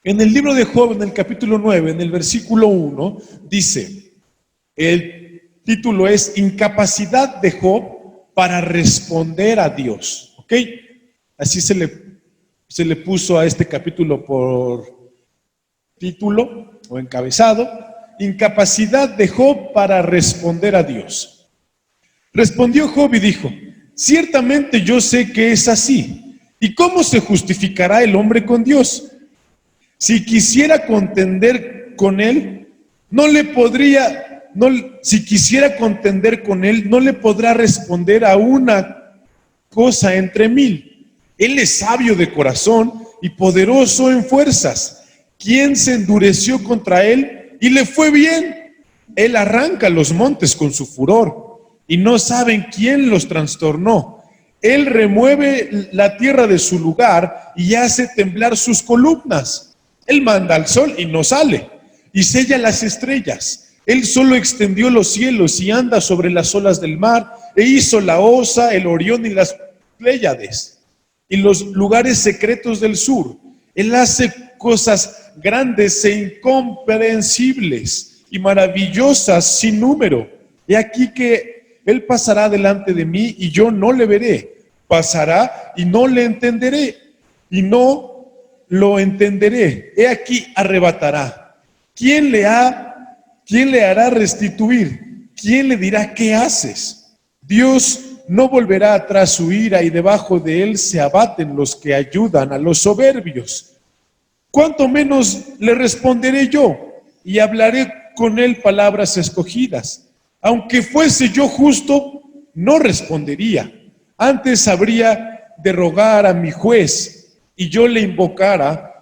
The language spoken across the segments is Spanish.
En el libro de Job, en el capítulo 9, en el versículo 1, dice, el título es Incapacidad de Job para responder a Dios. ¿Ok? Así se le puso a este capítulo por título o encabezado, Incapacidad de Job para responder a Dios. Respondió Job y dijo, ciertamente yo sé que es así. ¿Y cómo se justificará el hombre con Dios? Si quisiera contender con él, si quisiera contender con él, no le podrá responder a una cosa entre mil. Él es sabio de corazón y poderoso en fuerzas. ¿Quién se endureció contra él y le fue bien? Él arranca los montes con su furor y no saben quién los trastornó. Él remueve la tierra de su lugar y hace temblar sus columnas. Él manda al sol y no sale, y sella las estrellas. Él solo extendió los cielos y anda sobre las olas del mar, e hizo la Osa, el Orión y las Pléyades, y los lugares secretos del sur. Él hace cosas grandes e incomprensibles y maravillosas sin número. He aquí que Él pasará delante de mí y yo no le veré. Pasará y no le entenderé, y no lo entenderé. He aquí arrebatará. ¿Quién le hará restituir? ¿Quién le dirá qué haces? Dios no volverá atrás su ira, y debajo de él se abaten los que ayudan a los soberbios. ¿Cuánto menos le responderé yo y hablaré con él palabras escogidas? Aunque fuese yo justo, no respondería. Antes habría de rogar a mi juez, y yo le invocara.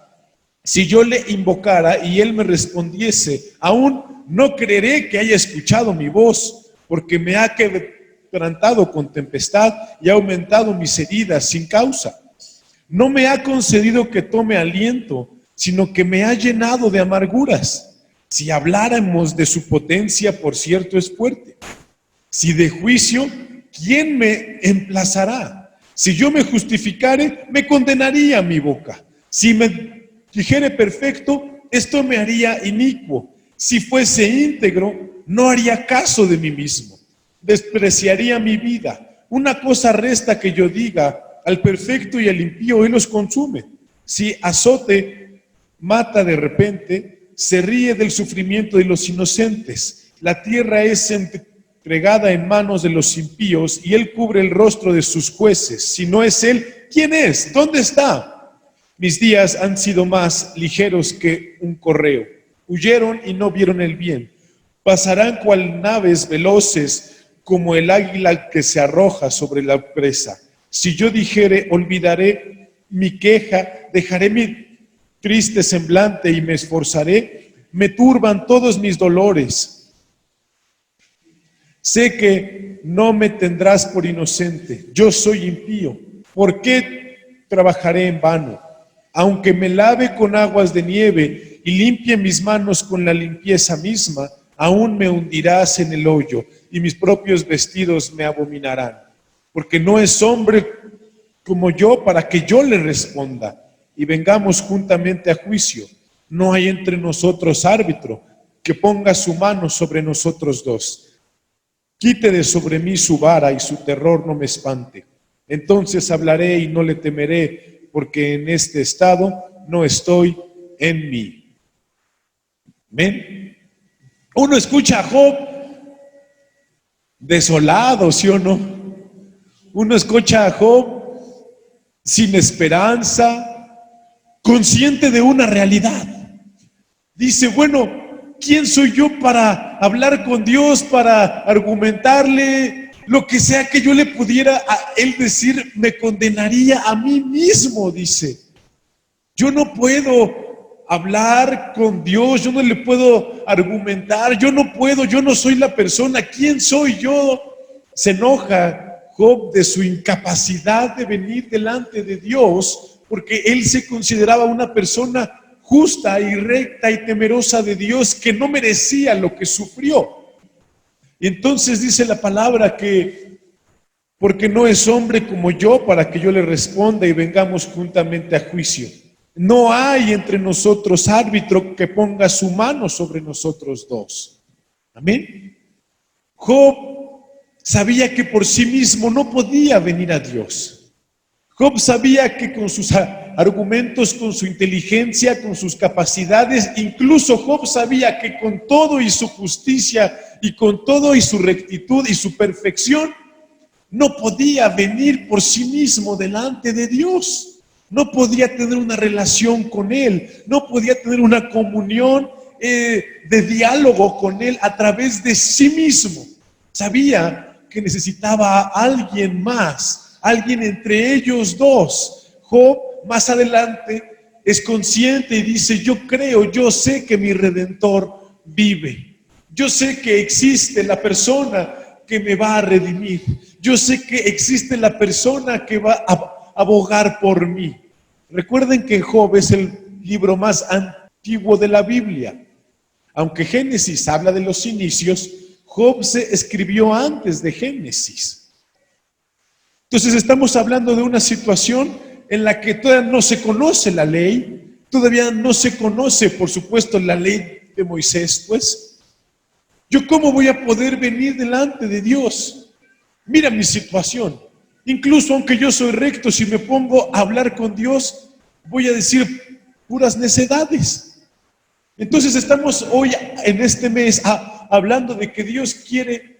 Si yo le invocara y él me respondiese, aún no creeré que haya escuchado mi voz, porque me ha quebrantado con tempestad y ha aumentado mis heridas sin causa. No me ha concedido que tome aliento, sino que me ha llenado de amarguras. Si habláramos de su potencia, por cierto es fuerte. Si de juicio, ¿quién me emplazará? Si yo me justificare, me condenaría mi boca. Si me dijere perfecto, esto me haría inicuo. Si fuese íntegro, no haría caso de mí mismo. Despreciaría mi vida. Una cosa resta que yo diga, al perfecto y al impío él los consume. Si azote mata de repente, se ríe del sufrimiento de los inocentes. La tierra es entregada en manos de los impíos y él cubre el rostro de sus jueces. Si no es él, ¿quién es? ¿Dónde está? Mis días han sido más ligeros que un correo. Huyeron y no vieron el bien. Pasarán cual naves veloces, como el águila que se arroja sobre la presa. Si yo dijere, olvidaré mi queja, dejaré mi triste semblante y me esforzaré, me turban todos mis dolores. Sé que no me tendrás por inocente. Yo soy impío. ¿Por qué trabajaré en vano? Aunque me lave con aguas de nieve y limpie mis manos con la limpieza misma, aún me hundirás en el hoyo y mis propios vestidos me abominarán. Porque no es hombre como yo para que yo le responda y vengamos juntamente a juicio. No hay entre nosotros árbitro que ponga su mano sobre nosotros dos. Quite de sobre mí su vara y su terror no me espante. Entonces hablaré y no le temeré, porque en este estado no estoy en mí. ¿Ven? Uno escucha a Job desolado, ¿sí o no? Uno escucha a Job sin esperanza, consciente de una realidad. Dice, bueno, ¿quién soy yo para hablar con Dios, para argumentarle? Lo que sea que yo le pudiera a él decir, me condenaría a mí mismo, dice. Yo no puedo hablar con Dios, yo no le puedo argumentar, yo no soy la persona. ¿Quién soy yo? Se enoja Job de su incapacidad de venir delante de Dios, porque él se consideraba una persona justa y recta y temerosa de Dios, que no merecía lo que sufrió. Y entonces dice la palabra que, porque no es hombre como yo para que yo le responda y vengamos juntamente a juicio. No hay entre nosotros árbitro que ponga su mano sobre nosotros dos. Amén. Job sabía que por sí mismo no podía venir a Dios. Job sabía que con sus argumentos, con su inteligencia, con sus capacidades, incluso Job sabía que con todo y su justicia y con todo y su rectitud y su perfección, no podía venir por sí mismo delante de Dios. No podía tener una relación con Él, no podía tener una comunión de diálogo con Él a través de sí mismo. Sabía que necesitaba a alguien más, alguien entre ellos dos. Job más adelante es consciente y dice: yo creo, yo sé que mi Redentor vive. Yo sé que existe la persona que me va a redimir. Yo sé que existe la persona que va a abogar por mí. Recuerden que Job es el libro más antiguo de la Biblia. Aunque Génesis habla de los inicios, Job se escribió antes de Génesis. Entonces estamos hablando de una situación en la que todavía no se conoce la ley, todavía no se conoce, por supuesto, la ley de Moisés, pues. ¿Yo cómo voy a poder venir delante de Dios? Mira mi situación. Incluso aunque yo soy recto, si me pongo a hablar con Dios, voy a decir puras necedades. Entonces estamos hoy en este mes hablando de que Dios quiere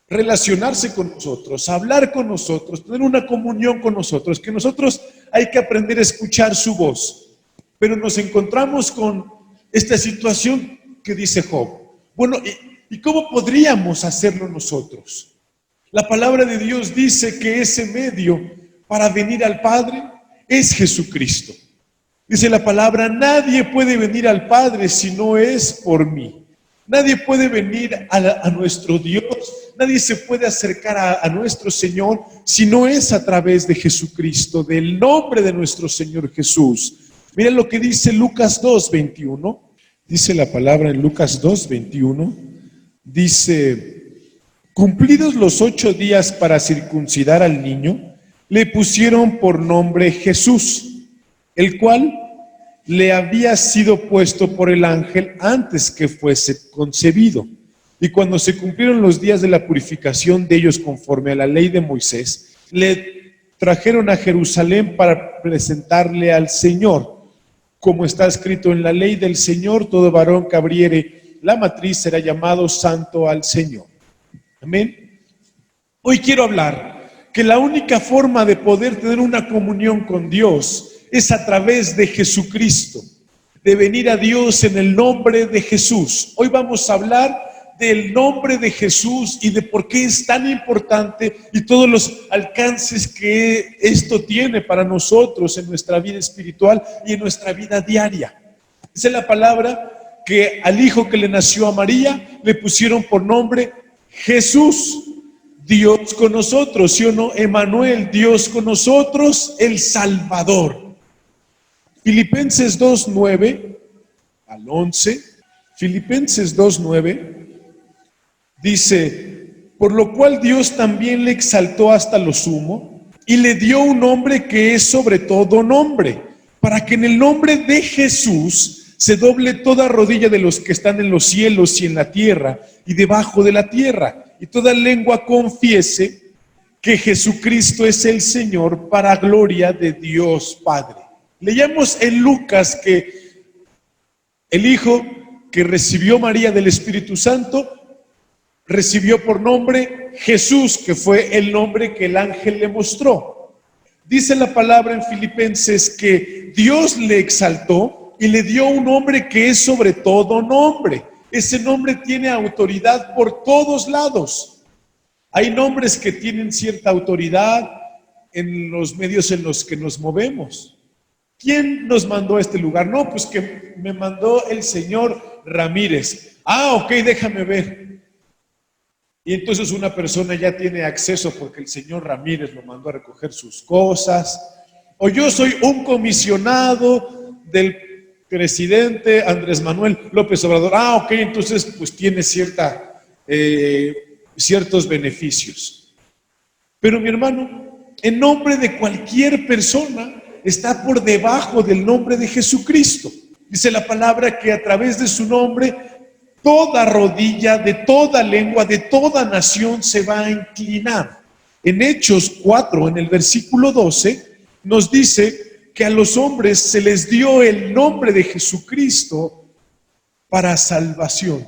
relacionarse con nosotros, hablar con nosotros, tener una comunión con nosotros, que nosotros hay que aprender a escuchar su voz. Pero nos encontramos con esta situación que dice Job. Bueno, ¿y cómo podríamos hacerlo nosotros? La palabra de Dios dice que ese medio para venir al Padre es Jesucristo. Dice la palabra: nadie puede venir al Padre si no es por mí. Nadie puede venir a nuestro Dios, nadie se puede acercar a nuestro Señor si no es a través de Jesucristo, del nombre de nuestro Señor Jesús. Mira lo que dice Lucas 2:21. Dice la palabra en Lucas 2:21. Dice: cumplidos los 8 días para circuncidar al niño, le pusieron por nombre Jesús, el cual le había sido puesto por el ángel antes que fuese concebido. Y cuando se cumplieron los días de la purificación de ellos conforme a la ley de Moisés, le trajeron a Jerusalén para presentarle al Señor. Como está escrito en la ley del Señor, todo varón que abriere la matriz será llamado santo al Señor. Amén. Hoy quiero hablar que la única forma de poder tener una comunión con Dios es a través de Jesucristo, de venir a Dios en el nombre de Jesús. Hoy vamos a hablar del nombre de Jesús y de por qué es tan importante y todos los alcances que esto tiene para nosotros en nuestra vida espiritual y en nuestra vida diaria. Esa es la palabra que al hijo que le nació a María le pusieron por nombre Jesús, Dios con nosotros, ¿sí o no? Emmanuel, Dios con nosotros, el Salvador. Filipenses 2:9 al 11, Filipenses 2:9 dice: por lo cual Dios también le exaltó hasta lo sumo y le dio un nombre que es sobre todo nombre, para que en el nombre de Jesús se doble toda rodilla de los que están en los cielos y en la tierra y debajo de la tierra, y toda lengua confiese que Jesucristo es el Señor, para gloria de Dios Padre. Leíamos en Lucas que el hijo que recibió María del Espíritu Santo recibió por nombre Jesús, que fue el nombre que el ángel le mostró. Dice la palabra en Filipenses que Dios le exaltó y le dio un nombre que es sobre todo nombre. Ese nombre tiene autoridad por todos lados. Hay nombres que tienen cierta autoridad en los medios en los que nos movemos. ¿Quién nos mandó a este lugar? No, pues que me mandó el señor Ramírez. Ah, ok, déjame ver. Y entonces una persona ya tiene acceso porque el señor Ramírez lo mandó a recoger sus cosas. O yo soy un comisionado del presidente Andrés Manuel López Obrador. Ah, ok, entonces pues tiene ciertos beneficios. Pero mi hermano, en nombre de cualquier persona está por debajo del nombre de Jesucristo. Dice la palabra que a través de su nombre toda rodilla de toda lengua, de toda nación se va a inclinar. En Hechos 4, en el versículo 12, nos dice que a los hombres se les dio el nombre de Jesucristo para salvación.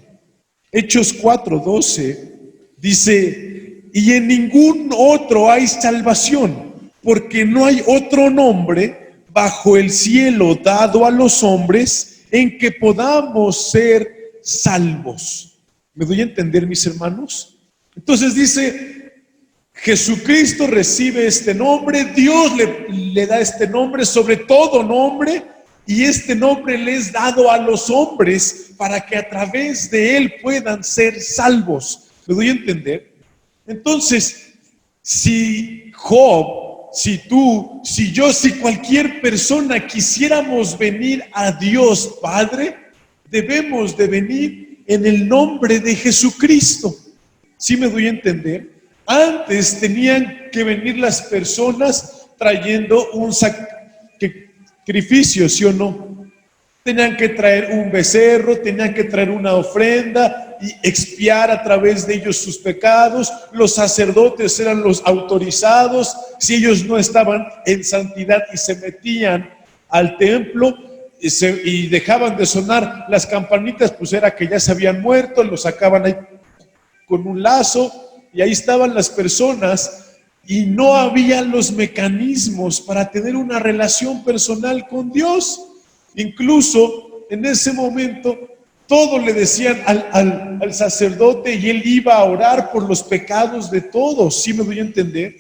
Hechos 4, 12 dice, y en ningún otro hay salvación, porque no hay otro nombre bajo el cielo dado a los hombres en que podamos ser salvos. ¿Me doy a entender, mis hermanos? Entonces dice, Jesucristo recibe este nombre, Dios le da este nombre sobre todo nombre, y este nombre le es dado a los hombres para que a través de él puedan ser salvos. ¿Me doy a entender? Entonces, si Job, si tú, si yo, si cualquier persona quisiéramos venir a Dios Padre, debemos de venir en el nombre de Jesucristo. ¿Sí me doy a entender? Antes tenían que venir las personas trayendo un sacrificio, ¿sí o no? Tenían que traer un becerro, tenían que traer una ofrenda y expiar a través de ellos sus pecados. Los sacerdotes eran los autorizados. Si ellos no estaban en santidad y se metían al templo y dejaban de sonar las campanitas, pues era que ya se habían muerto, los sacaban ahí con un lazo y ahí estaban las personas y no había los mecanismos para tener una relación personal con Dios. Incluso en ese momento todo le decían al sacerdote y él iba a orar por los pecados de todos, ¿sí me doy a entender?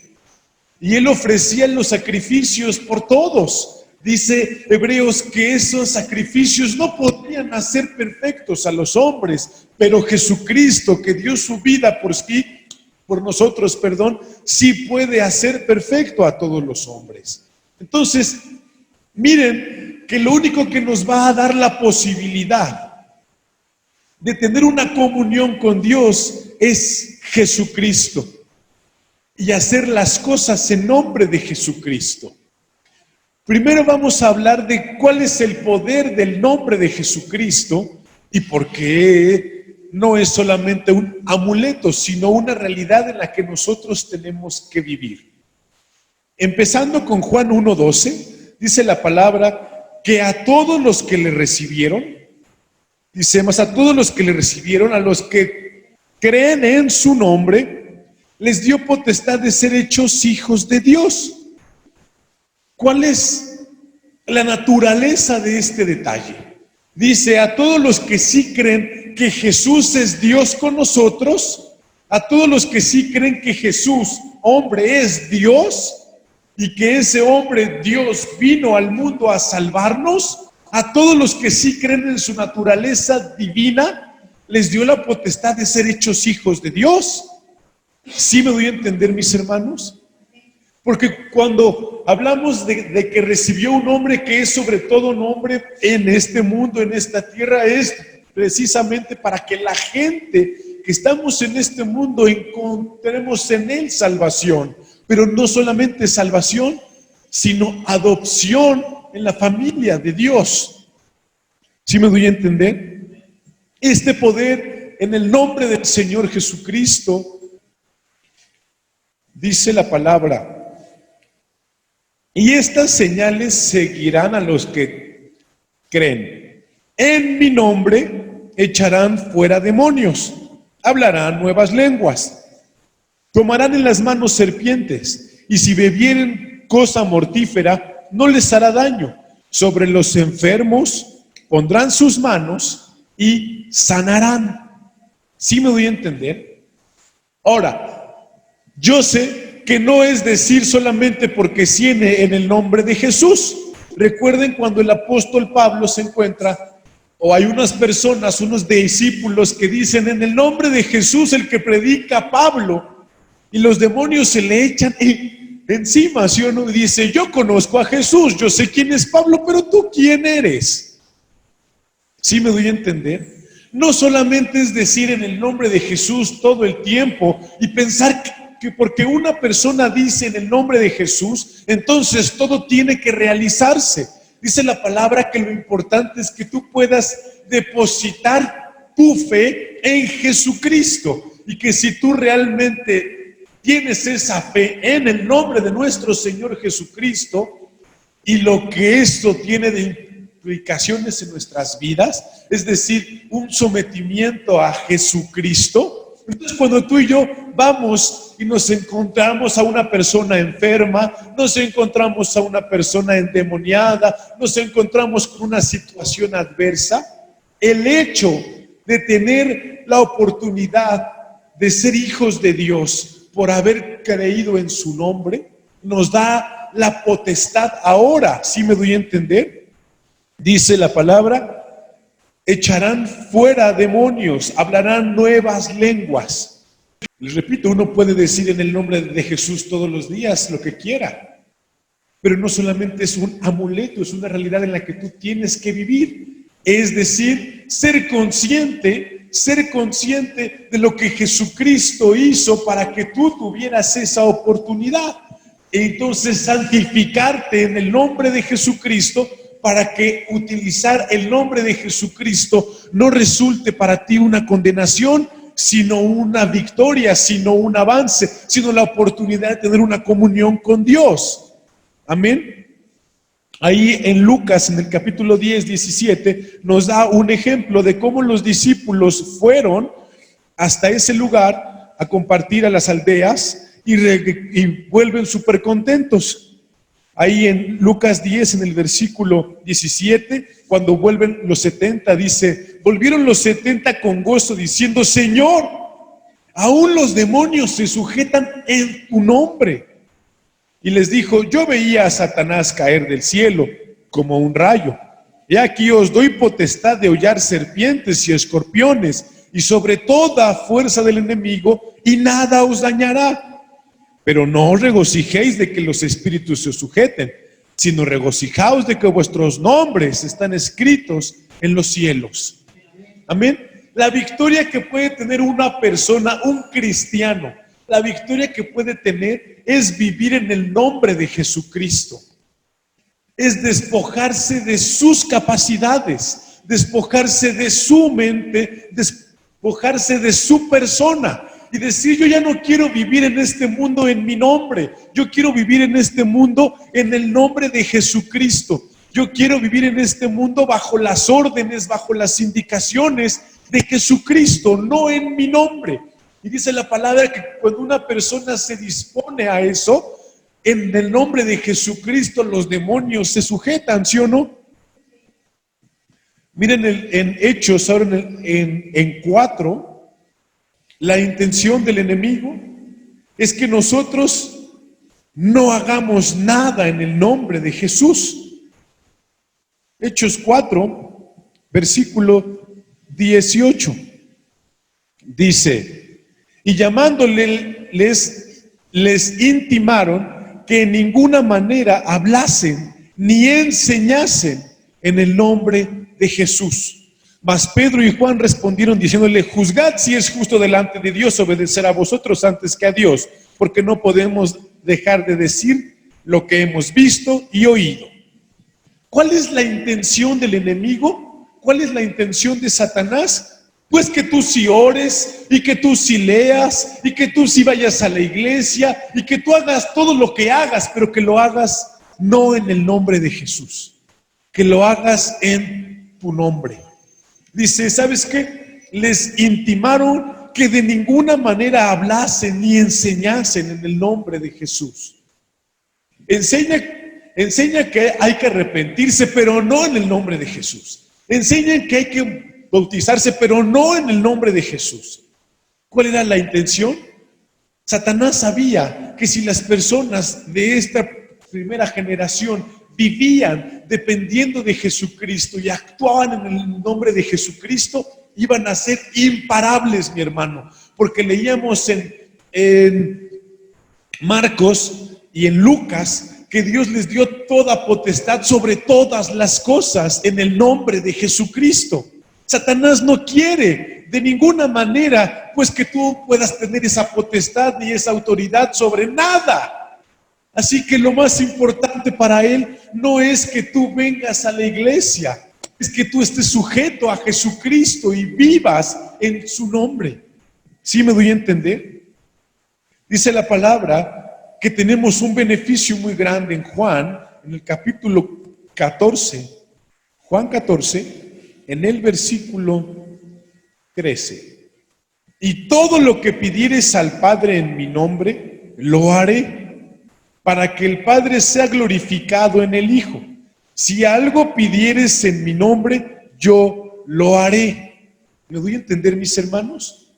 Y él ofrecía los sacrificios por todos. Dice Hebreos que esos sacrificios no podían hacer perfectos a los hombres, pero Jesucristo, que dio su vida por nosotros, sí puede hacer perfecto a todos los hombres. Entonces, miren que lo único que nos va a dar la posibilidad de tener una comunión con Dios es Jesucristo y hacer las cosas en nombre de Jesucristo. Primero vamos a hablar de cuál es el poder del nombre de Jesucristo y por qué no es solamente un amuleto, sino una realidad en la que nosotros tenemos que vivir. Empezando con Juan 1:12, dice la palabra que a todos los que le recibieron, dice más, a todos los que le recibieron, a los que creen en su nombre, les dio potestad de ser hechos hijos de Dios. ¿Cuál es la naturaleza de este detalle? Dice, a todos los que sí creen que Jesús es Dios con nosotros, a todos los que sí creen que Jesús, hombre, es Dios y que ese hombre, Dios, vino al mundo a salvarnos, a todos los que sí creen en su naturaleza divina, les dio la potestad de ser hechos hijos de Dios. ¿Sí me doy a entender, mis hermanos? Porque cuando hablamos de que recibió un nombre que es sobre todo nombre en este mundo, en esta tierra, es precisamente para que la gente que estamos en este mundo encontremos en él salvación. Pero no solamente salvación, sino adopción en la familia de Dios. ¿Sí me doy a entender? Este poder en el nombre del Señor Jesucristo, dice la palabra, y estas señales seguirán a los que creen. En mi nombre echarán fuera demonios, hablarán nuevas lenguas, tomarán en las manos serpientes, y si bebieren cosa mortífera, no les hará daño. Sobre los enfermos pondrán sus manos y sanarán. ¿Sí me doy a entender? Ahora, yo sé que no es decir solamente porque sí en el nombre de Jesús. Recuerden cuando el apóstol Pablo se encuentra, o hay unas personas, unos discípulos que dicen en el nombre de Jesús el que predica Pablo, y los demonios se le echan encima, ¿sí o no? Y dice, yo conozco a Jesús, yo sé quién es Pablo, pero tú ¿quién eres? ¿Sí me doy a entender? No solamente es decir en el nombre de Jesús todo el tiempo y pensar que porque una persona dice en el nombre de Jesús, entonces todo tiene que realizarse. Dice la palabra que lo importante es que tú puedas depositar tu fe en Jesucristo y que si tú realmente tienes esa fe en el nombre de nuestro Señor Jesucristo y lo que esto tiene de implicaciones en nuestras vidas, es decir, un sometimiento a Jesucristo. Entonces, cuando tú y yo vamos y nos encontramos a una persona enferma, nos encontramos a una persona endemoniada, nos encontramos con una situación adversa, el hecho de tener la oportunidad de ser hijos de Dios por haber creído en su nombre, nos da la potestad ahora, ¿sí me doy a entender? Dice la palabra, echarán fuera demonios, hablarán nuevas lenguas. Les repito, uno puede decir en el nombre de Jesús todos los días lo que quiera, pero no solamente es un amuleto, es una realidad en la que tú tienes que vivir. Es decir, ser consciente de lo que Jesucristo hizo para que tú tuvieras esa oportunidad. Entonces, santificarte en el nombre de Jesucristo para que utilizar el nombre de Jesucristo no resulte para ti una condenación, sino una victoria, sino un avance, sino la oportunidad de tener una comunión con Dios. Amén. Ahí en Lucas, en el capítulo 10, 17, nos da un ejemplo de cómo los discípulos fueron hasta ese lugar a compartir a las aldeas y vuelven súper contentos. Ahí en Lucas 10, en el versículo 17, cuando vuelven los 70, dice, volvieron los 70 con gozo diciendo, Señor, aún los demonios se sujetan en tu nombre. Y les dijo, yo veía a Satanás caer del cielo como un rayo. He aquí os doy potestad de hollar serpientes y escorpiones y sobre toda fuerza del enemigo y nada os dañará. Pero no os regocijéis de que los espíritus se sujeten, sino regocijaos de que vuestros nombres están escritos en los cielos. Amén. La victoria que puede tener una persona, un cristiano, la victoria que puede tener es vivir en el nombre de Jesucristo. Es despojarse de sus capacidades, despojarse de su mente, despojarse de su persona y decir, yo ya no quiero vivir en este mundo en mi nombre, yo quiero vivir en este mundo en el nombre de Jesucristo. Yo quiero vivir en este mundo bajo las órdenes, bajo las indicaciones de Jesucristo, no en mi nombre. Y dice la palabra que cuando una persona se dispone a eso, en el nombre de Jesucristo los demonios se sujetan, ¿sí o no? Miren en Hechos, ahora en 4, la intención del enemigo es que nosotros no hagamos nada en el nombre de Jesús. Hechos 4, versículo 18, dice, y llamándole les intimaron que en ninguna manera hablasen ni enseñasen en el nombre de Jesús. Mas Pedro y Juan respondieron diciéndole, juzgad si es justo delante de Dios obedecer a vosotros antes que a Dios, porque no podemos dejar de decir lo que hemos visto y oído. ¿Cuál es la intención del enemigo? ¿Cuál es la intención de Satanás? Pues que tú sí ores y que tú sí leas y que tú sí vayas a la iglesia y que tú hagas todo lo que hagas, pero que lo hagas no en el nombre de Jesús, que lo hagas en tu nombre. Dice, ¿sabes qué? Les intimaron que de ninguna manera hablasen ni enseñasen en el nombre de Jesús. Enseña que hay que arrepentirse, pero no en el nombre de Jesús. Enseñan que hay que bautizarse, pero no en el nombre de Jesús. ¿Cuál era la intención? Satanás sabía que si las personas de esta primera generación vivían dependiendo de Jesucristo y actuaban en el nombre de Jesucristo, iban a ser imparables, mi hermano. Porque leíamos en Marcos y en Lucas que Dios les dio toda potestad sobre todas las cosas en el nombre de Jesucristo. Satanás no quiere de ninguna manera, pues que tú puedas tener esa potestad ni esa autoridad sobre nada. Así que lo más importante para Él no es que tú vengas a la iglesia, es que tú estés sujeto a Jesucristo y vivas en su nombre. ¿Sí me doy a entender? Dice la palabra que tenemos un beneficio muy grande en Juan, en el capítulo 14, Juan 14, en el versículo 13. Y todo lo que pidieres al Padre en mi nombre, lo haré, para que el Padre sea glorificado en el Hijo. Si algo pidieres en mi nombre, yo lo haré. ¿Me doy a entender, mis hermanos?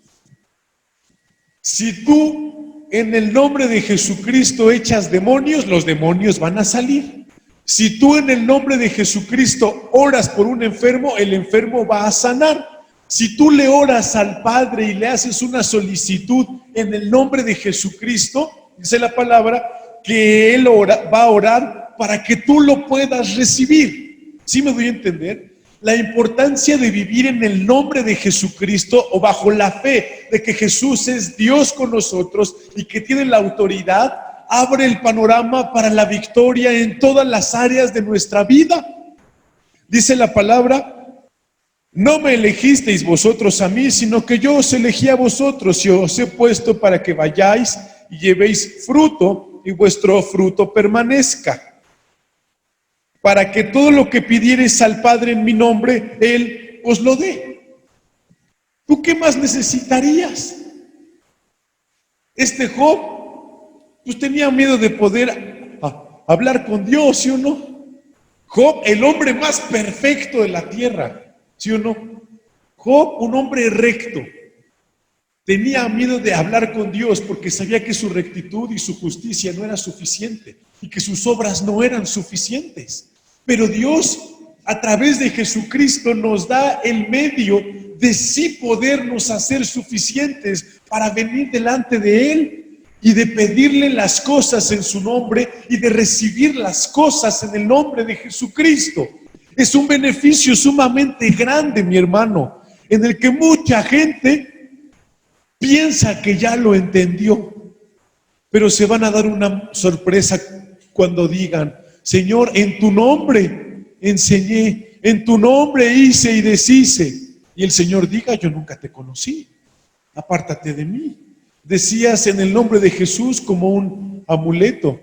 Si tú en el nombre de Jesucristo echas demonios, los demonios van a salir. Si tú en el nombre de Jesucristo oras por un enfermo, el enfermo va a sanar. Si tú le oras al Padre y le haces una solicitud en el nombre de Jesucristo, dice la palabra que Él va a orar para que tú lo puedas recibir. ¿Sí me doy a entender? La importancia de vivir en el nombre de Jesucristo o bajo la fe de que Jesús es Dios con nosotros y que tiene la autoridad, abre el panorama para la victoria en todas las áreas de nuestra vida. Dice la palabra: no me elegisteis vosotros a mí, sino que yo os elegí a vosotros y os he puesto para que vayáis y llevéis fruto y vuestro fruto permanezca, para que todo lo que pidiereis al Padre en mi nombre, Él os lo dé. ¿Tú qué más necesitarías? Job, pues tenía miedo de poder hablar con Dios, ¿sí o no? Job, el hombre más perfecto de la tierra, ¿sí o no? Job, un hombre recto, tenía miedo de hablar con Dios porque sabía que su rectitud y su justicia no era suficiente y que sus obras no eran suficientes. Pero Dios, a través de Jesucristo, nos da el medio de sí podernos hacer suficientes para venir delante de Él y de pedirle las cosas en su nombre y de recibir las cosas en el nombre de Jesucristo. Es un beneficio sumamente grande, mi hermano, en el que mucha gente piensa que ya lo entendió, pero se van a dar una sorpresa cuando digan: Señor, en tu nombre enseñé, en tu nombre hice y deshice. Y el Señor diga: yo nunca te conocí, apártate de mí. Decías en el nombre de Jesús como un amuleto,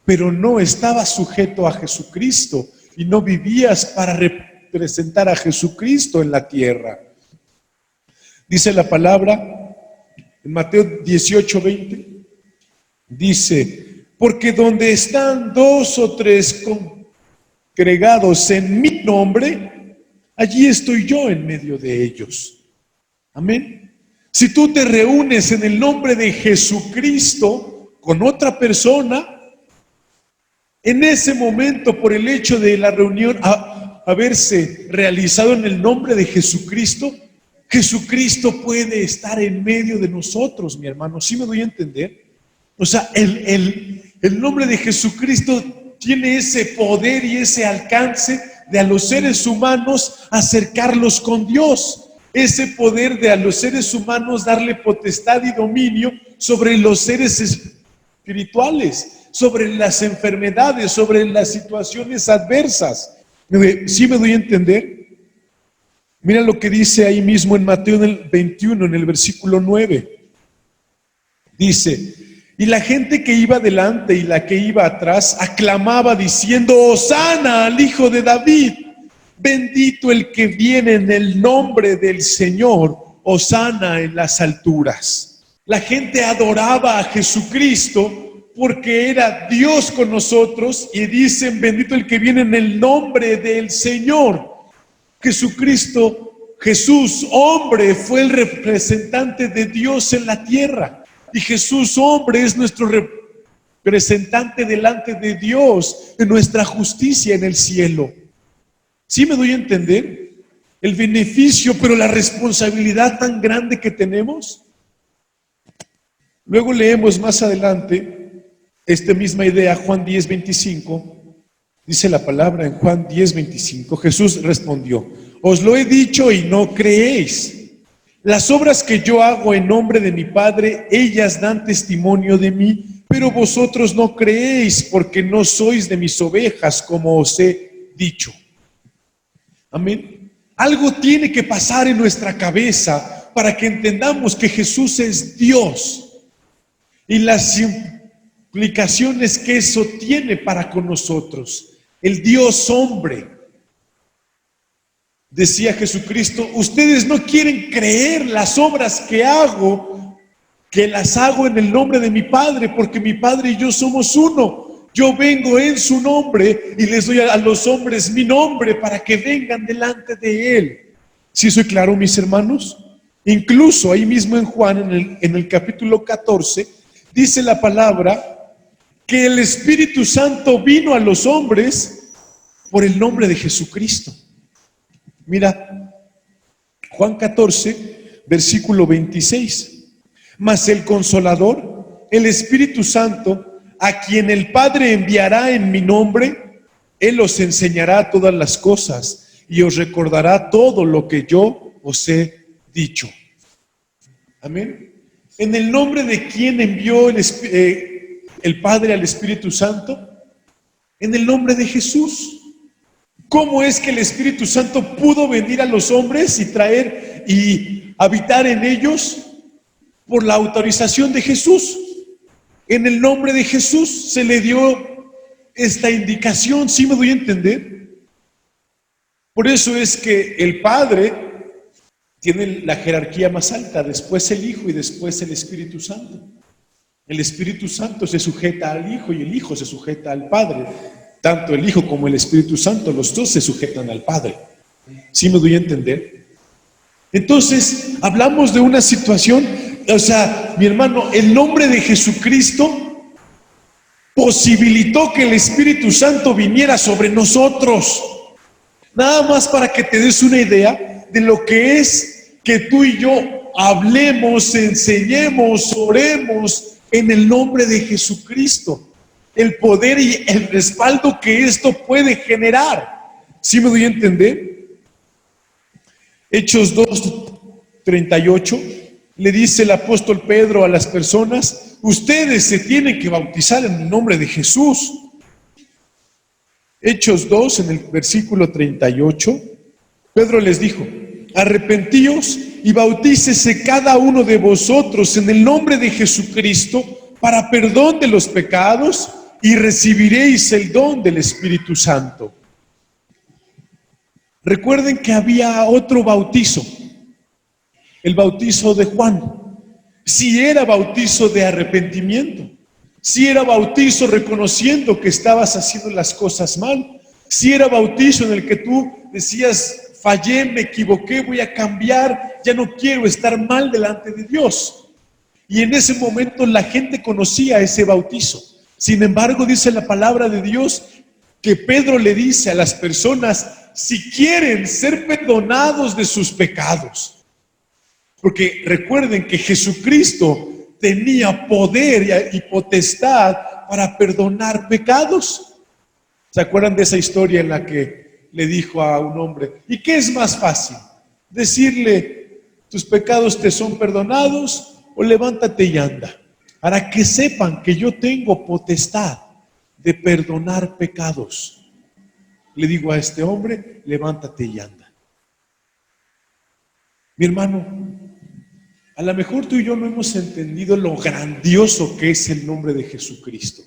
pero no estabas sujeto a Jesucristo y no vivías para representar a Jesucristo en la tierra. Dice la palabra en Mateo 18:20, dice: porque donde están 2 o 3 congregados en mi nombre, allí estoy yo en medio de ellos. Amén. Si tú te reúnes en el nombre de Jesucristo con otra persona, en ese momento, por el hecho de la reunión haberse realizado en el nombre de Jesucristo, Jesucristo puede estar en medio de nosotros, mi hermano. ¿Sí me doy a entender? O sea, el nombre de Jesucristo tiene ese poder y ese alcance de a los seres humanos acercarlos con Dios. Ese poder de a los seres humanos darle potestad y dominio sobre los seres espirituales, sobre las enfermedades, sobre las situaciones adversas. ¿Sí me doy a entender? Mira lo que dice ahí mismo en Mateo en el 21, en el versículo 9. Dice: y la gente que iba delante y la que iba atrás aclamaba diciendo: Hosana al Hijo de David, bendito el que viene en el nombre del Señor, Hosana en las alturas. La gente adoraba a Jesucristo porque era Dios con nosotros y dicen: bendito el que viene en el nombre del Señor. Jesucristo, Jesús, hombre, fue el representante de Dios en la tierra. Y Jesús, hombre, es nuestro representante delante de Dios, en nuestra justicia en el cielo. ¿Sí me doy a entender? El beneficio, pero la responsabilidad tan grande que tenemos. Luego leemos más adelante esta misma idea, Juan 10:25. Dice la palabra en Juan 10:25. Jesús respondió: os lo he dicho y no creéis. Las obras que yo hago en nombre de mi Padre, ellas dan testimonio de mí, pero vosotros no creéis porque no sois de mis ovejas, como os he dicho. Amén. Algo tiene que pasar en nuestra cabeza para que entendamos que Jesús es Dios y las implicaciones que eso tiene para con nosotros. El Dios hombre. Decía Jesucristo, ustedes no quieren creer las obras que hago, que las hago en el nombre de mi Padre, porque mi Padre y yo somos uno. Yo vengo en su nombre y les doy a los hombres mi nombre para que vengan delante de Él. ¿Sí soy claro, mis hermanos? Incluso ahí mismo en Juan, en el capítulo 14, dice la palabra que el Espíritu Santo vino a los hombres por el nombre de Jesucristo. Mira, Juan 14, versículo 26. Mas el Consolador, el Espíritu Santo, a quien el Padre enviará en mi nombre, Él os enseñará todas las cosas y os recordará todo lo que yo os he dicho. Amén. ¿En el nombre de quién envió el Padre al Espíritu Santo? En el nombre de Jesús. ¿Cómo es que el Espíritu Santo pudo venir a los hombres y traer y habitar en ellos? Por la autorización de Jesús. En el nombre de Jesús se le dio esta indicación. ¿Sí me doy a entender? Por eso es que el Padre tiene la jerarquía más alta, después el Hijo y después el Espíritu Santo. El Espíritu Santo se sujeta al Hijo y el Hijo se sujeta al Padre. Tanto el Hijo como el Espíritu Santo, los dos se sujetan al Padre. ¿Sí me doy a entender? Entonces, hablamos de una situación, o sea, mi hermano, el nombre de Jesucristo posibilitó que el Espíritu Santo viniera sobre nosotros. Nada más para que te des una idea de lo que es que tú y yo hablemos, enseñemos, oremos en el nombre de Jesucristo. El poder y el respaldo que esto puede generar. ¿Sí me doy a entender? Hechos 2:38 le dice el apóstol Pedro a las personas, ustedes se tienen que bautizar en el nombre de Jesús. Hechos 2, en el versículo 38, Pedro les dijo, arrepentíos y bautícese cada uno de vosotros en el nombre de Jesucristo para perdón de los pecados y recibiréis el don del Espíritu Santo. Recuerden que había otro bautizo, el bautizo de Juan. Si era bautizo de arrepentimiento, si era bautizo reconociendo que estabas haciendo las cosas mal, si era bautizo en el que tú decías, fallé, me equivoqué, voy a cambiar, ya no quiero estar mal delante de Dios. Y en ese momento la gente conocía ese bautizo. Sin embargo, dice la palabra de Dios que Pedro le dice a las personas, si quieren ser perdonados de sus pecados, porque recuerden que Jesucristo tenía poder y potestad para perdonar pecados. ¿Se acuerdan de esa historia en la que le dijo a un hombre, ¿y qué es más fácil? Decirle, tus pecados te son perdonados o levántate y anda. Para que sepan que yo tengo potestad de perdonar pecados. Le digo a este hombre, levántate y anda. Mi hermano, a lo mejor tú y yo no hemos entendido lo grandioso que es el nombre de Jesucristo.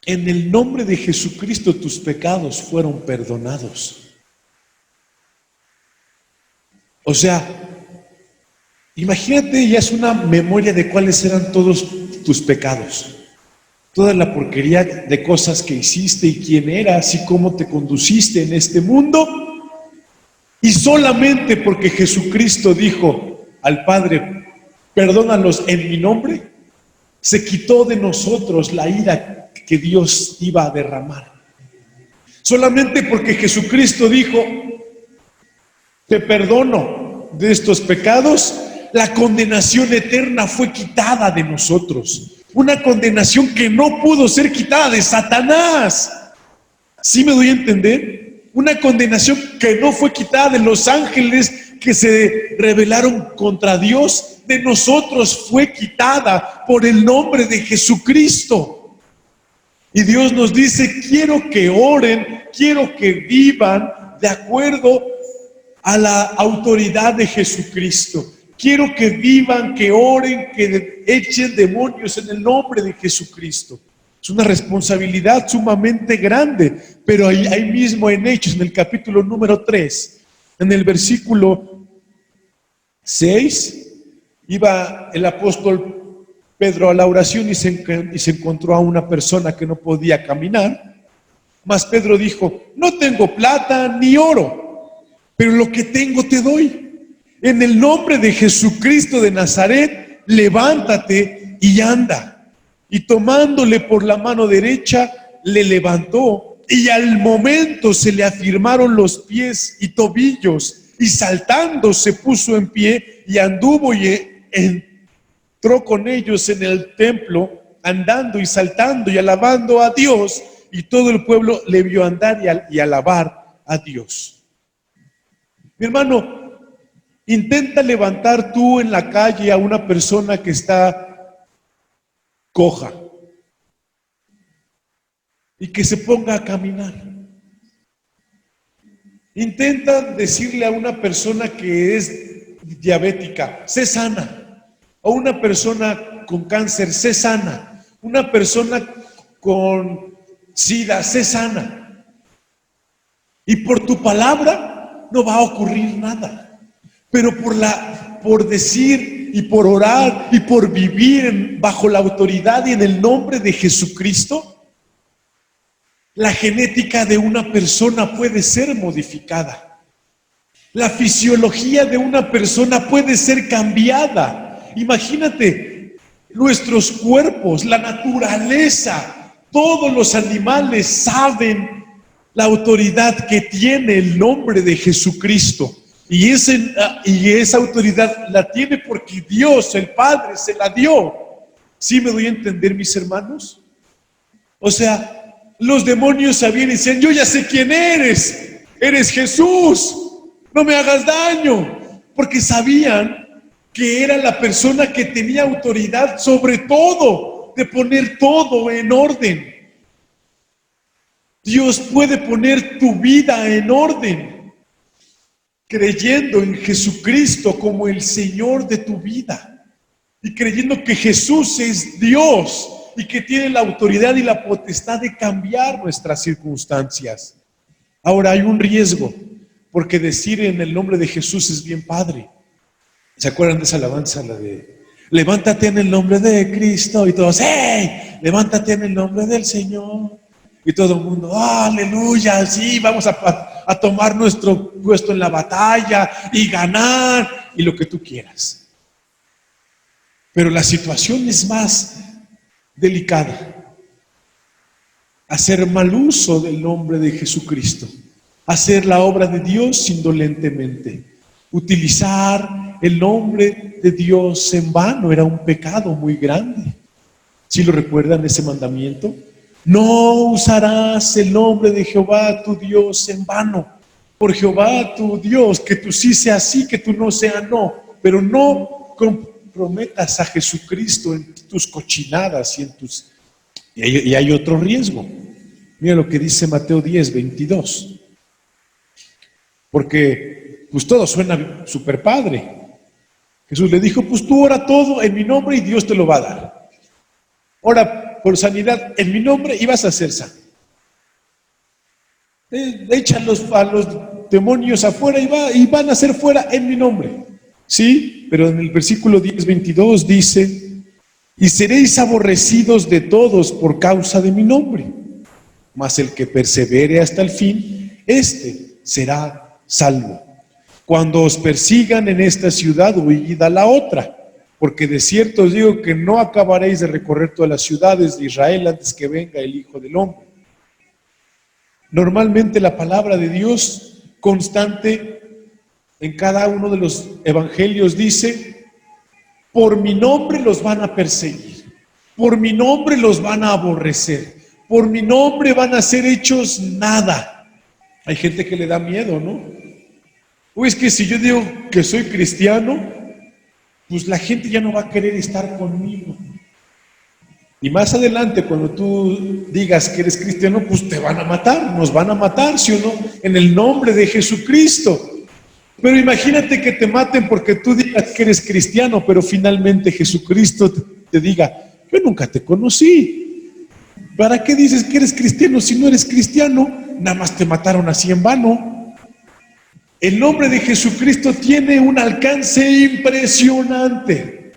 En el nombre de Jesucristo tus pecados fueron perdonados. O sea, imagínate, ya es una memoria de cuáles eran todos tus pecados, toda la porquería de cosas que hiciste y quién eras y cómo te conduciste en este mundo, y solamente porque Jesucristo dijo al Padre, perdónalos en mi nombre, se quitó de nosotros la ira que Dios iba a derramar. Solamente porque Jesucristo dijo, te perdono de estos pecados, la condenación eterna fue quitada de nosotros. Una condenación que no pudo ser quitada de Satanás. ¿Sí me doy a entender? Una condenación que no fue quitada de los ángeles que se rebelaron contra Dios, de nosotros fue quitada por el nombre de Jesucristo. Y Dios nos dice, quiero que oren, quiero que vivan de acuerdo a la autoridad de Jesucristo. Quiero que vivan, que oren, que echen demonios en el nombre de Jesucristo. Es una responsabilidad sumamente grande, pero ahí mismo en Hechos, en el capítulo número 3, en el versículo 6, iba el apóstol Pedro a la oración y se encontró a una persona que no podía caminar. Mas Pedro dijo, no tengo plata ni oro, pero lo que tengo te doy. En el nombre de Jesucristo de Nazaret, levántate y anda. Y tomándole por la mano derecha, le levantó, y al momento se le afirmaron los pies y tobillos, y saltando se puso en pie y anduvo y entró con ellos en el templo, andando y saltando y alabando a Dios, y todo el pueblo le vio andar y alabar a Dios. Mi hermano, intenta levantar tú en la calle a una persona que está coja y que se ponga a caminar. Intenta decirle a una persona que es diabética, sé sana. O una persona con cáncer, sé sana. Una persona con SIDA, sé sana. Y por tu palabra no va a ocurrir nada. Pero por decir y por orar y por vivir bajo la autoridad y en el nombre de Jesucristo, la genética de una persona puede ser modificada. La fisiología de una persona puede ser cambiada. Imagínate, nuestros cuerpos, la naturaleza, todos los animales saben la autoridad que tiene el nombre de Jesucristo. Y esa autoridad la tiene porque Dios, el Padre, se la dio. ¿Sí me doy a entender, mis hermanos? O sea, los demonios sabían y decían, yo ya sé quién eres Jesús, no me hagas daño, porque sabían que era la persona que tenía autoridad sobre todo, de poner todo en orden. Dios puede poner tu vida en orden, creyendo en Jesucristo como el Señor de tu vida, y creyendo que Jesús es Dios, y que tiene la autoridad y la potestad de cambiar nuestras circunstancias. Ahora hay un riesgo, porque decir en el nombre de Jesús es bien padre. ¿Se acuerdan de esa alabanza? La de levántate en el nombre de Cristo, y todos, ¡hey! Levántate en el nombre del Señor. Y todo el mundo, aleluya, sí, vamos a tomar nuestro puesto en la batalla y ganar, y lo que tú quieras. Pero la situación es más delicada. Hacer mal uso del nombre de Jesucristo, hacer la obra de Dios indolentemente, utilizar el nombre de Dios en vano era un pecado muy grande. ¿Sí lo recuerdan ese mandamiento? No usarás el nombre de Jehová tu Dios en vano. Por Jehová tu Dios, que tú sí sea sí, que tú no sea no, pero no comprometas a Jesucristo en tus cochinadas y hay otro riesgo. Mira lo que dice Mateo 10:22. Porque pues todo suena súper padre. Jesús le dijo, pues tú ora todo en mi nombre y Dios te lo va a dar. Ora por sanidad en mi nombre y vas a ser sano. Échalos a los demonios afuera y van a ser fuera en mi nombre. Sí, pero en el versículo 10:22 dice, y seréis aborrecidos de todos por causa de mi nombre, mas el que persevere hasta el fin, éste será salvo. Cuando os persigan en esta ciudad, huid a la otra, porque de cierto os digo que no acabaréis de recorrer todas las ciudades de Israel antes que venga el Hijo del Hombre. Normalmente la palabra de Dios constante en cada uno de los evangelios dice, por mi nombre los van a perseguir, por mi nombre los van a aborrecer, por mi nombre van a ser hechos nada. Hay gente que le da miedo, ¿no? O es que si yo digo que soy cristiano, pues la gente ya no va a querer estar conmigo. Y más adelante, cuando tú digas que eres cristiano, pues te van a matar, nos van a matar, ¿sí o no? En el nombre de Jesucristo. Pero imagínate que te maten porque tú digas que eres cristiano, pero finalmente Jesucristo te diga, yo nunca te conocí. ¿Para qué dices que eres cristiano si no eres cristiano? Nada más te mataron así en vano. El nombre de Jesucristo tiene un alcance impresionante.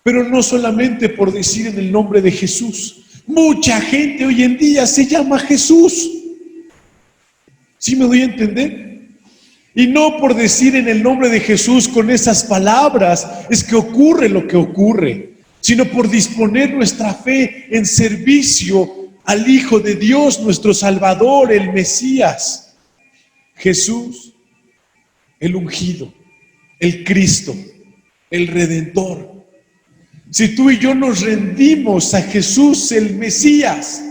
Pero no solamente por decir en el nombre de Jesús. Mucha gente hoy en día se llama Jesús. ¿Sí me doy a entender? Y no por decir en el nombre de Jesús con esas palabras es que ocurre lo que ocurre, sino por disponer nuestra fe en servicio al Hijo de Dios, nuestro Salvador, el Mesías. Jesús, el ungido, el Cristo, el Redentor. Si tú y yo nos rendimos a Jesús el Mesías,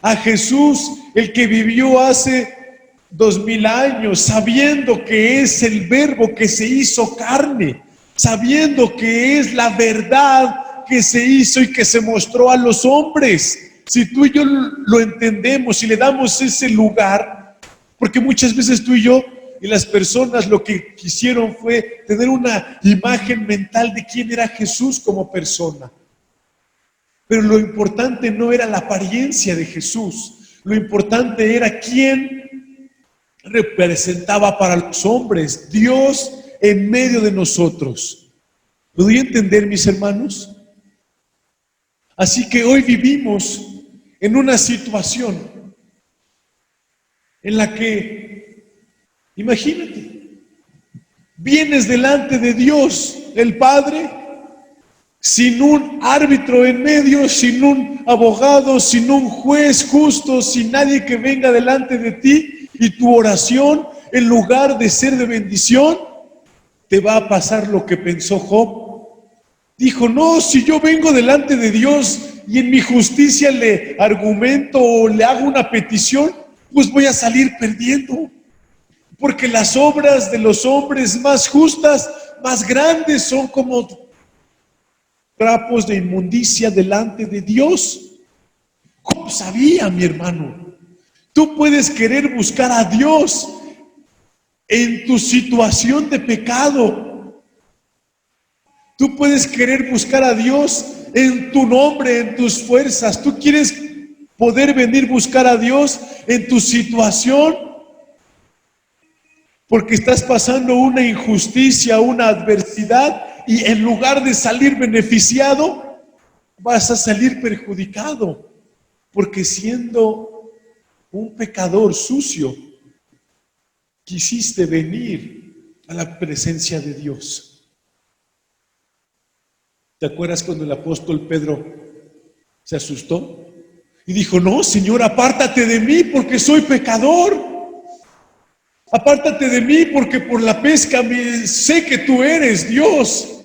a Jesús el que vivió hace 2000 años, sabiendo que es el Verbo que se hizo carne, sabiendo que es la verdad que se hizo y que se mostró a los hombres. Si tú y yo lo entendemos y le damos ese lugar, porque muchas veces tú y yo y las personas lo que quisieron fue tener una imagen mental de quién era Jesús como persona. Pero lo importante no era la apariencia de Jesús, lo importante era quién representaba para los hombres, Dios en medio de nosotros. ¿Lo doy a entender, mis hermanos? Así que hoy vivimos en una situación en la que, imagínate, vienes delante de Dios, el Padre, sin un árbitro en medio, sin un abogado, sin un juez justo, sin nadie que venga delante de ti, y tu oración, en lugar de ser de bendición, te va a pasar lo que pensó Job. Dijo, no, si yo vengo delante de Dios y en mi justicia le argumento o le hago una petición, pues voy a salir perdiendo. Porque las obras de los hombres más justas, más grandes, son como trapos de inmundicia delante de Dios. ¿Cómo sabía, mi hermano? Tú puedes querer buscar a Dios en tu situación de pecado. Tú puedes querer buscar a Dios en tu nombre, en tus fuerzas. Tú quieres poder venir a buscar a Dios en tu situación porque estás pasando una injusticia, una adversidad, y en lugar de salir beneficiado, vas a salir perjudicado, porque siendo un pecador sucio, quisiste venir a la presencia de Dios. ¿Te acuerdas cuando el apóstol Pedro se asustó? Y dijo, no, Señor, apártate de mí porque soy pecador. Apártate de mí porque por la pesca sé que tú eres Dios.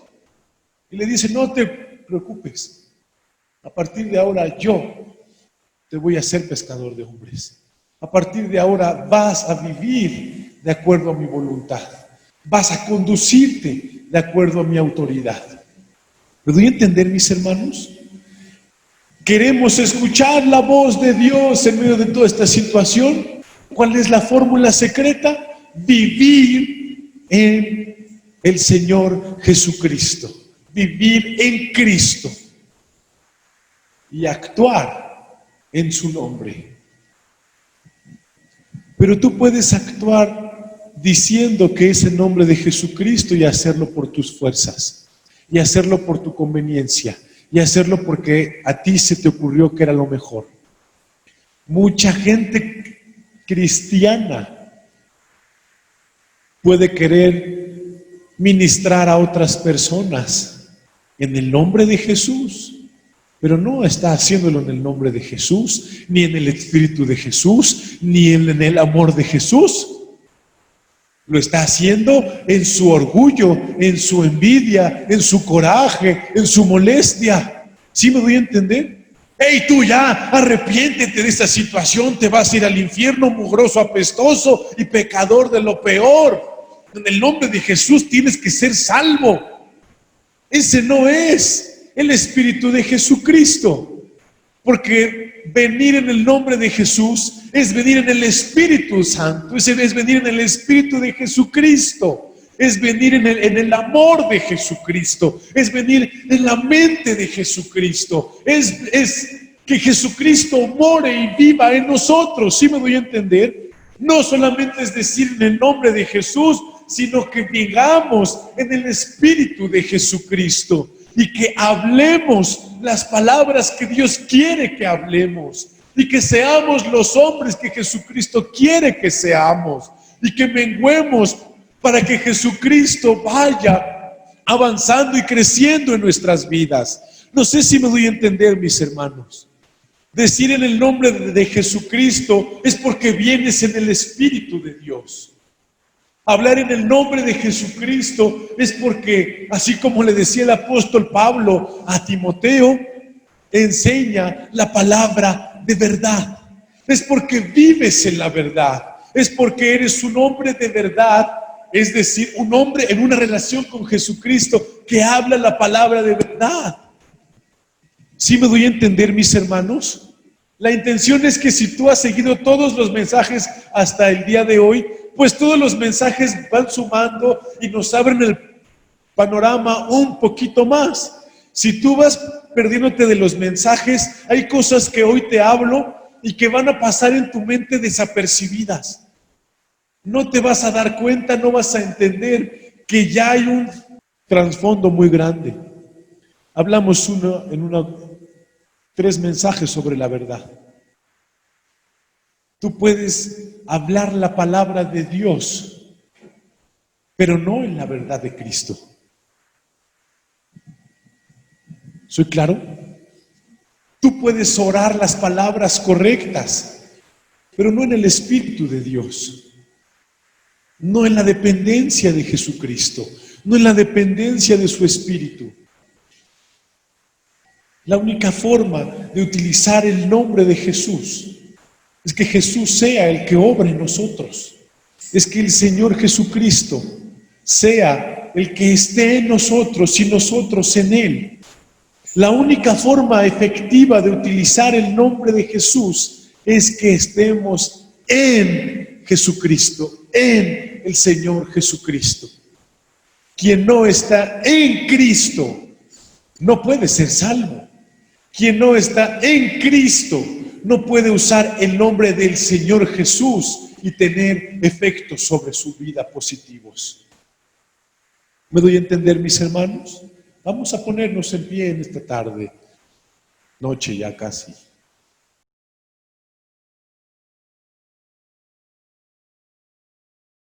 Y le dice, no te preocupes. A partir de ahora yo te voy a hacer pescador de hombres. A partir de ahora vas a vivir de acuerdo a mi voluntad. Vas a conducirte de acuerdo a mi autoridad. ¿Me doy a entender, mis hermanos? Queremos escuchar la voz de Dios en medio de toda esta situación. ¿Cuál es la fórmula secreta? Vivir en el Señor Jesucristo. Vivir en Cristo. Y actuar en su nombre. Pero tú puedes actuar diciendo que es el nombre de Jesucristo y hacerlo por tus fuerzas. Y hacerlo por tu conveniencia. Y hacerlo porque a ti se te ocurrió que era lo mejor. Mucha gente cristiana puede querer ministrar a otras personas en el nombre de Jesús, pero no está haciéndolo en el nombre de Jesús, ni en el Espíritu de Jesús, ni en el amor de Jesús. Lo está haciendo en su orgullo, en su envidia, en su coraje, en su molestia. ¿Sí me doy a entender? ¡Hey, tú ya, arrepiéntete de esta situación! Te vas a ir al infierno, mugroso, apestoso y pecador de lo peor. en el nombre de Jesús tienes que ser salvo. Ese no es el Espíritu de Jesucristo. Porque venir en el nombre de Jesús es venir en el Espíritu Santo, es venir en el Espíritu de Jesucristo, es venir en el amor de Jesucristo, es venir en la mente de Jesucristo, es que Jesucristo more y viva en nosotros. ¿Sí me doy a entender? No solamente es decir en el nombre de Jesús, sino que vivamos en el Espíritu de Jesucristo y que hablemos las palabras que Dios quiere que hablemos y que seamos los hombres que Jesucristo quiere que seamos y que menguemos para que Jesucristo vaya avanzando y creciendo en nuestras vidas. No sé si me doy a entender, mis hermanos. Decir en el nombre de Jesucristo es porque vienes en el Espíritu de Dios. Hablar en el nombre de Jesucristo es porque, así como le decía el apóstol Pablo a Timoteo, enseña la palabra de verdad. Es porque vives en la verdad. Es porque eres un hombre de verdad, es decir, un hombre en una relación con Jesucristo que habla la palabra de verdad. ¿Sí me doy a entender, mis hermanos? La intención es que si tú has seguido todos los mensajes hasta el día de hoy, pues todos los mensajes van sumando y nos abren el panorama un poquito más. Si tú vas perdiéndote de los mensajes, hay cosas que hoy te hablo y que van a pasar en tu mente desapercibidas. No te vas a dar cuenta, no vas a entender que ya hay un trasfondo muy grande. Hablamos tres mensajes sobre la verdad. Tú puedes hablar la palabra de Dios, pero no en la verdad de Cristo. ¿Soy claro? Tú puedes orar las palabras correctas, pero no en el Espíritu de Dios, no en la dependencia de Jesucristo, no en la dependencia de su Espíritu. La única forma de utilizar el nombre de Jesús es que Jesús sea el que obra en nosotros. Es que el Señor Jesucristo sea el que esté en nosotros y nosotros en Él. La única forma efectiva de utilizar el nombre de Jesús es que estemos en Jesucristo, en el Señor Jesucristo. Quien no está en Cristo no puede ser salvo. Quien no está en Cristo no puede usar el nombre del Señor Jesús y tener efectos sobre su vida positivos. ¿Me doy a entender, mis hermanos? Vamos a ponernos en pie en esta tarde, noche ya casi.